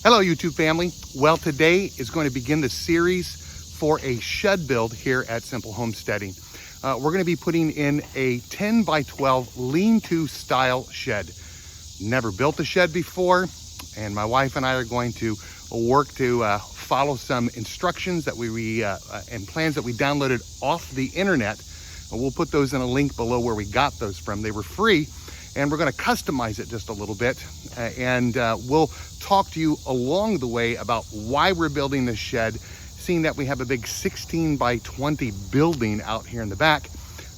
Hello YouTube family. Well, today is going to begin the series for a shed build here at Simple Homesteading. We're going to be putting in a 10 by 12 lean-to style shed. Never built a shed before, and my wife and I are going to work to follow some instructions that and plans that we downloaded off the internet. We'll put those in a link below where we got those from. They were free, and we're going to customize it just a little bit, and we'll talk to you along the way about why we're building this shed, seeing that we have a big 16 by 20 building out here in the back,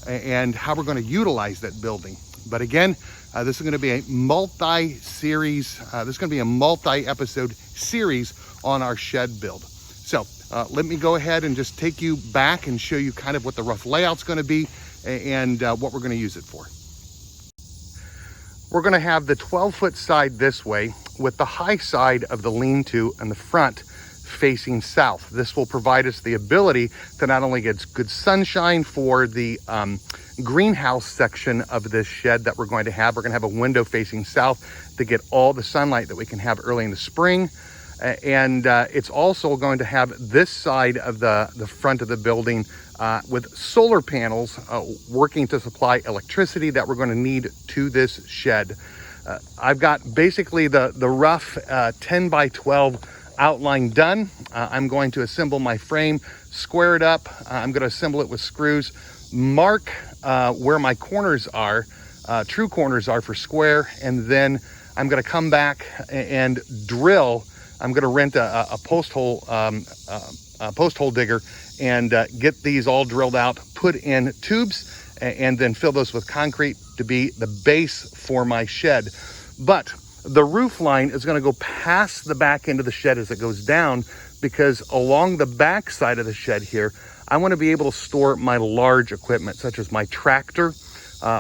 and how we're going to utilize that building. But again, this is going to be a multi-series, this is going to be a multi-episode series on our shed build. So let me go ahead and just take you back and show you kind of what the rough layout's going to be and what we're going to use it for. We're going to have the 12-foot side this way with the high side of the lean-to in the front facing south. This will provide us the ability to not only get good sunshine for the greenhouse section of this shed that we're going to have. We're going to have a window facing south to get all the sunlight that we can have early in the spring. And it's also going to have this side of the front of the building with solar panels working to supply electricity that we're going to need to this shed. I've got basically the rough 10 by 12 outline done. I'm going to assemble my frame, square it up. I'm going to assemble it with screws, mark where my corners are, true corners are for square, and then I'm going to come back and drill. I'm going to rent a post hole digger and get these all drilled out, put in tubes, and then fill those with concrete to be the base for my shed. But the roof line is going to go past the back end of the shed as it goes down, because along the back side of the shed here, I want to be able to store my large equipment, such as my tractor,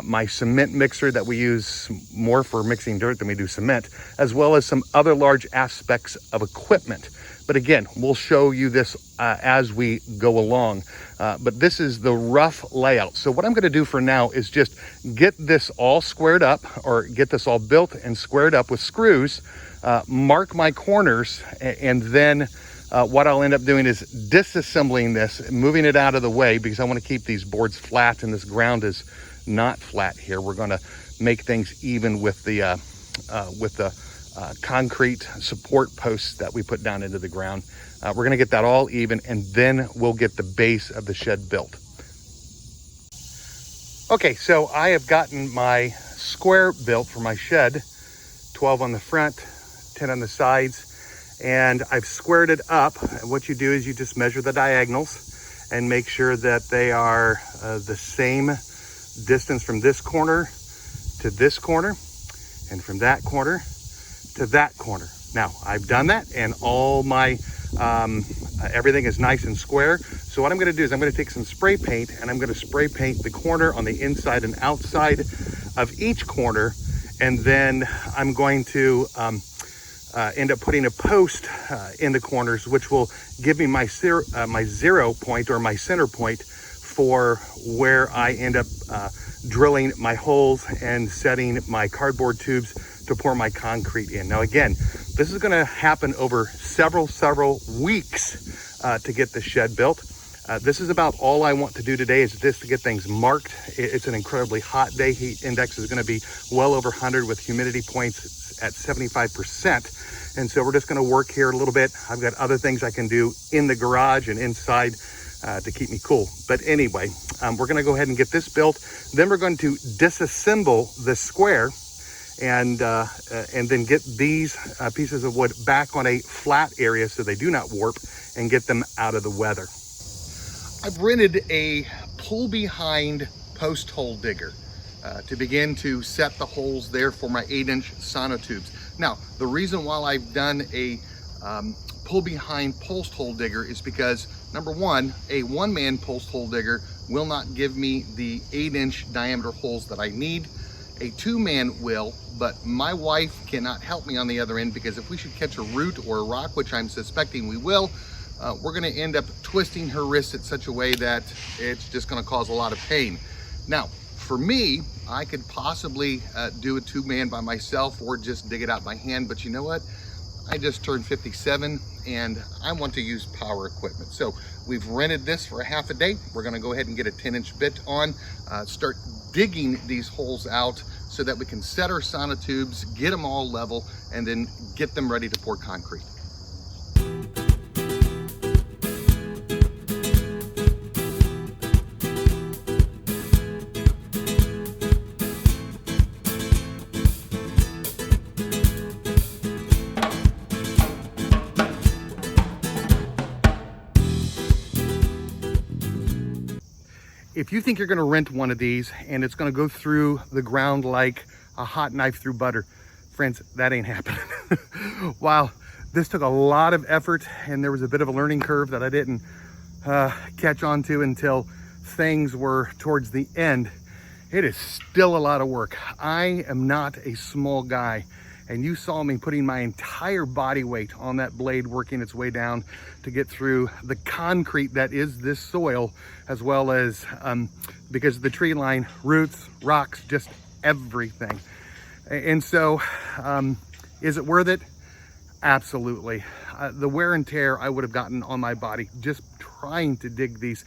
my cement mixer that we use more for mixing dirt than we do cement, as well as some other large aspects of equipment. But again, we'll show you this as we go along. But this is the rough layout. So what I'm going to do for now is just get this all squared up, or get this all built and squared up with screws, mark my corners, and then what I'll end up doing is disassembling this, moving it out of the way, because I want to keep these boards flat and this ground is not flat here. We're going to make things even with the concrete support posts that we put down into the ground. We're going to get that all even, and then we'll get the base of the shed built. Okay, so I have gotten my square built for my shed, 12 on the front, 10 on the sides, and I've squared it up. And what you do is you just measure the diagonals and make sure that they are the same distance from this corner to this corner, and from that corner to that corner. Now, I've done that, and all my everything is nice and square. So what I'm going to do is I'm going to take some spray paint, and I'm going to spray paint the corner on the inside and outside of each corner, and then I'm going to end up putting a post in the corners, which will give me my zero point, or my center point, for where I end up drilling my holes and setting my cardboard tubes to pour my concrete in. Now again, this is going to happen over several weeks to get the shed built. This is about all I want to do today, is just to get things marked. It's an incredibly hot day. Heat index is going to be well over 100 with humidity points at 75%. And so we're just going to work here a little bit. I've got other things I can do in the garage and inside to keep me cool. But anyway, we're going to go ahead and get this built. Then we're going to disassemble the square and then get these pieces of wood back on a flat area so they do not warp, and get them out of the weather. I've rented a pull behind post hole digger to begin to set the holes there for my 8-inch sonotubes. Now, the reason why I've done a pull behind post hole digger is because, number one, a one-man post hole digger will not give me the 8-inch diameter holes that I need. A two-man will, but my wife cannot help me on the other end, because if we should catch a root or a rock, which I'm suspecting we will, we're going to end up twisting her wrist in such a way that it's just going to cause a lot of pain. Now, for me, I could possibly do a two-man by myself, or just dig it out by hand, but you know what? I just turned 57 and I want to use power equipment. So we've rented this for a half a day. We're gonna go ahead and get a 10-inch bit on, start digging these holes out so that we can set our sonotubes, get them all level, and then get them ready to pour concrete. If you think you're gonna rent one of these and it's gonna go through the ground like a hot knife through butter, friends, that ain't happening. While this took a lot of effort and there was a bit of a learning curve that I didn't catch on to until things were towards the end, it is still a lot of work. I am not a small guy, and you saw me putting my entire body weight on that blade, working its way down to get through the concrete that is this soil, as well as, because of the tree line, roots, rocks, just everything. And so, is it worth it? Absolutely. The wear and tear I would have gotten on my body just trying to dig these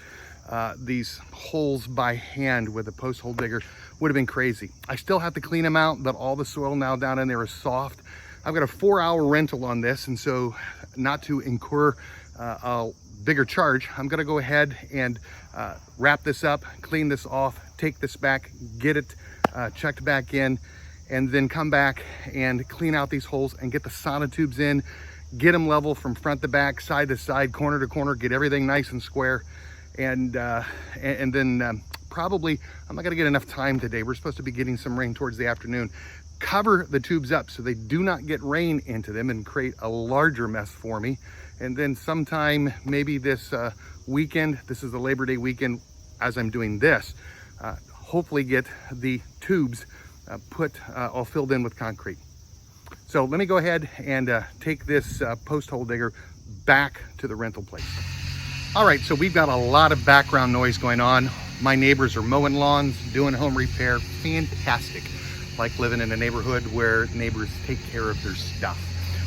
holes by hand with a post hole digger would have been crazy. I still have to clean them out, but all the soil now down in there is soft. I've got a 4-hour rental on this, and so not to incur a bigger charge, I'm gonna go ahead and wrap this up, clean this off, take this back, get it checked back in, and then come back and clean out these holes and get the sonotubes in, get them level from front to back, side to side, corner to corner, get everything nice and square. And then probably, I'm not gonna get enough time today. We're supposed to be getting some rain towards the afternoon. Cover the tubes up so they do not get rain into them and create a larger mess for me. And then sometime, maybe this weekend, this is the Labor Day weekend, as I'm doing this, hopefully get the tubes all filled in with concrete. So let me go ahead and take this post hole digger back to the rental place. All right, so we've got a lot of background noise going on. My neighbors are mowing lawns, doing home repair. Fantastic. Like living in a neighborhood where neighbors take care of their stuff.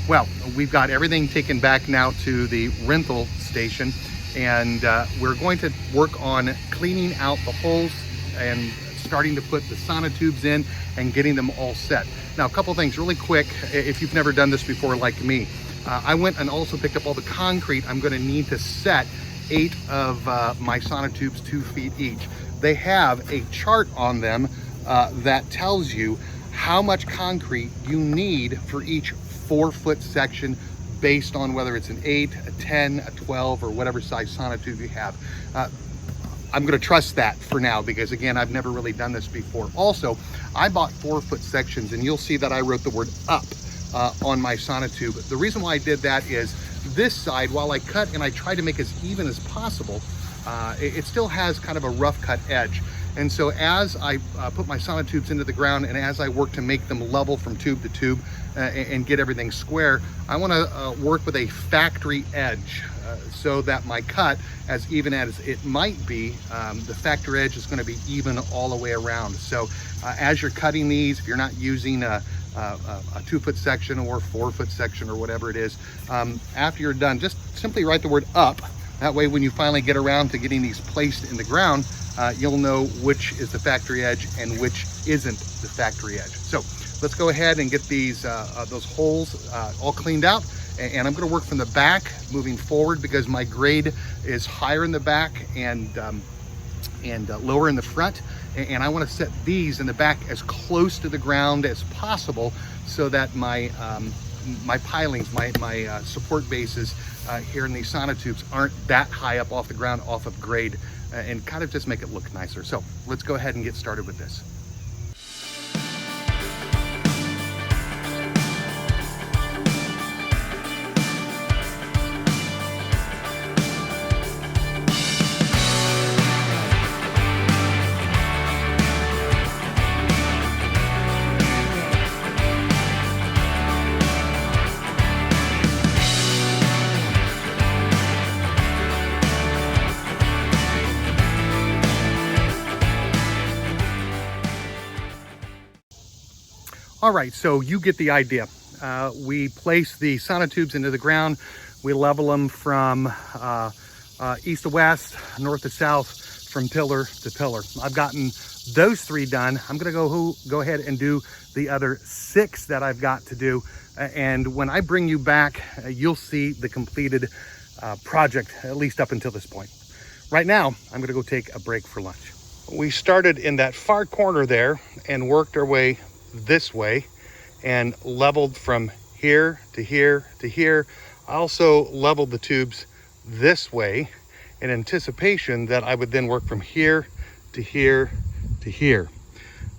Well, we've got everything taken back now to the rental station, and we're going to work on cleaning out the holes and starting to put the sonotubes in and getting them all set. Now, a couple things really quick, if you've never done this before like me. I went and also picked up all the concrete I'm gonna need to set 8 of my sonotubes 2 feet each. They have a chart on them that tells you how much concrete you need for each 4-foot section based on whether it's an 8, a 10, a 12, or whatever size sonotube you have. I'm gonna trust that for now because again, I've never really done this before. Also, I bought 4-foot sections and you'll see that I wrote the word up on my sonotube. The reason why I did that is this side, while I cut and I try to make as even as possible, it still has kind of a rough cut edge. And so as I put my sonotubes into the ground and as I work to make them level from tube to tube and get everything square, I wanna work with a factory edge so that my cut, as even as it might be, the factory edge is gonna be even all the way around. So as you're cutting these, if you're not using a 2-foot section or 4-foot section or whatever it is, after you're done, just simply write the word up. That way, when you finally get around to getting these placed in the ground, you'll know which is the factory edge and which isn't the factory edge. So let's go ahead and get these those holes all cleaned out. And I'm going to work from the back moving forward because my grade is higher in the back and lower in the front. And I want to set these in the back as close to the ground as possible so that my my pilings, my support bases here in these sonotubes aren't that high up off the ground, off of grade, and kind of just make it look nicer. So let's go ahead and get started with this. All right, so you get the idea. we place the sonotubes into the ground. We level them from east to west, north to south, from pillar to pillar. I've gotten those 3 done. I'm gonna go ahead and do the other 6 that I've got to do. And when I bring you back, you'll see the completed project, at least up until this point. Right now, I'm gonna go take a break for lunch. We started in that far corner there and worked our way this way and leveled from here to here to here. I also leveled the tubes this way in anticipation that I would then work from here to here to here.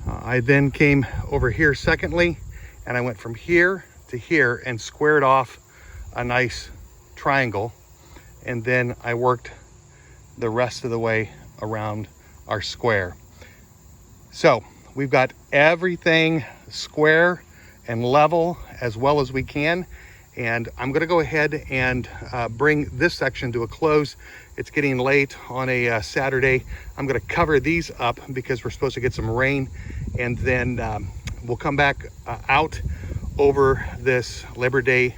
I then came over here secondly, and I went from here to here and squared off a nice triangle. And then I worked the rest of the way around our square. So we've got everything square and level as well as we can. And I'm gonna go ahead and bring this section to a close. It's getting late on a Saturday. I'm gonna cover these up because we're supposed to get some rain, and then we'll come back out over this Labor Day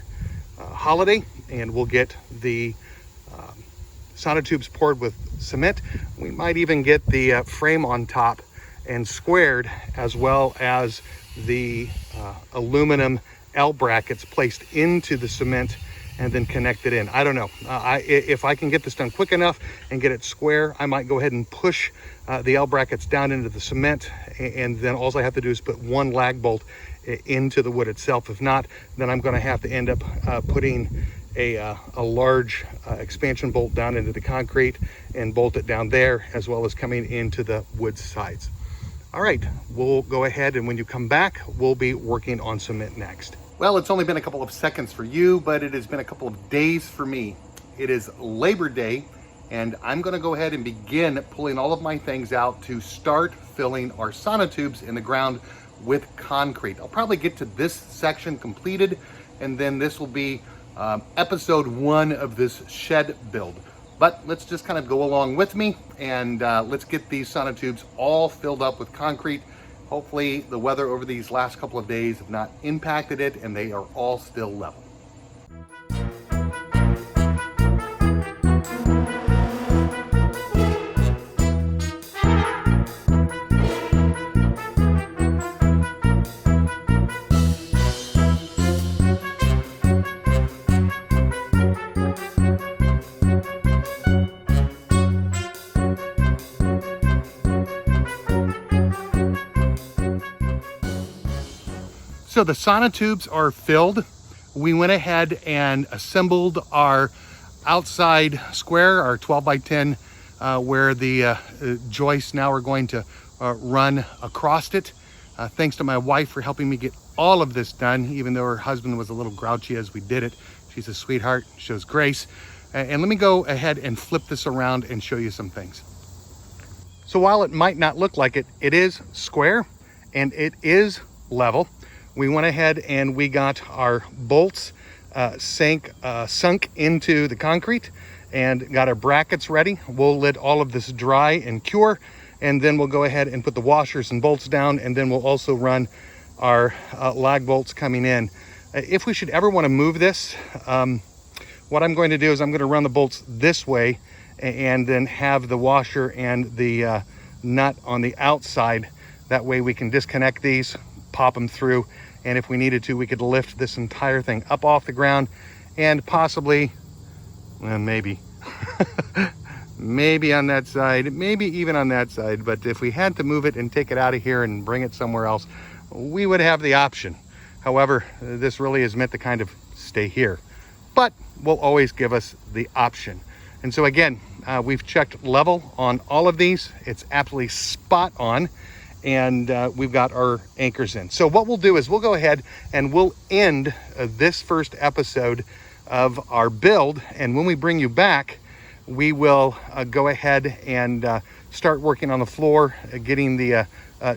holiday, and we'll get the sonotubes poured with cement. We might even get the frame on top and squared, as well as the aluminum L brackets placed into the cement and then connected in. I don't know. If I can get this done quick enough and get it square, I might go ahead and push the L brackets down into the cement, and then all I have to do is put 1 lag bolt into the wood itself. If not, then I'm going to have to end up putting a large expansion bolt down into the concrete and bolt it down there, as well as coming into the wood sides. All right, we'll go ahead, and when you come back, we'll be working on cement next. Well, it's only been a couple of seconds for you, but it has been a couple of days for me. It is Labor Day, and I'm gonna go ahead and begin pulling all of my things out to start filling our sonotubes in the ground with concrete. I'll probably get to this section completed, and then this will be episode 1 of this shed build. But let's just kind of go along with me, and let's get these sonotubes all filled up with concrete. Hopefully the weather over these last couple of days have not impacted it, and they are all still level. So the sonotubes are filled. We went ahead and assembled our outside square, our 12 by 10, where the joists now are going to run across it. Thanks to my wife for helping me get all of this done, even though her husband was a little grouchy as we did it. She's a sweetheart, shows grace. And let me go ahead and flip this around and show you some things. So while it might not look like it, it is square and it is level. We went ahead and we got our bolts sunk into the concrete and got our brackets ready. We'll let all of this dry and cure, and then we'll go ahead and put the washers and bolts down, and then we'll also run our lag bolts coming in. If we should ever want to move this, what I'm going to do is I'm going to run the bolts this way and then have the washer and the nut on the outside. That way we can disconnect these, pop them through, and if we needed to, we could lift this entire thing up off the ground and possibly, well, maybe, maybe on that side, maybe even on that side. But if we had to move it and take it out of here and bring it somewhere else, we would have the option. However, this really is meant to kind of stay here, but will always give us the option. And so again, we've checked level on all of these. It's absolutely spot on. And we've got our anchors in. So what we'll do is we'll go ahead and we'll end this first episode of our build. And when we bring you back, we will go ahead and start working on the floor, getting the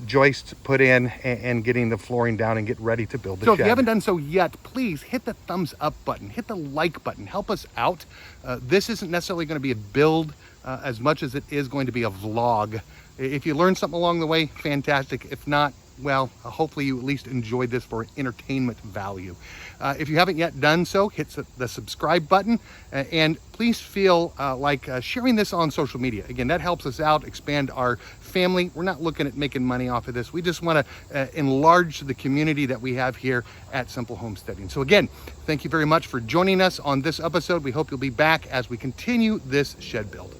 joists put in and getting the flooring down and get ready to build the shed. So if you haven't done so yet, please hit the thumbs up button, hit the like button, help us out. This isn't necessarily going to be a build as much as it is going to be a vlog. If you learn something along the way, fantastic. If not, well, hopefully you at least enjoyed this for entertainment value. If you haven't yet done so, hit the subscribe button, and please feel like sharing this on social media. Again, that helps us out, expand our family. We're not looking at making money off of this. We just want to enlarge the community that we have here at Simple Homesteading. So again, thank you very much for joining us on this episode. We hope you'll be back as we continue this shed build.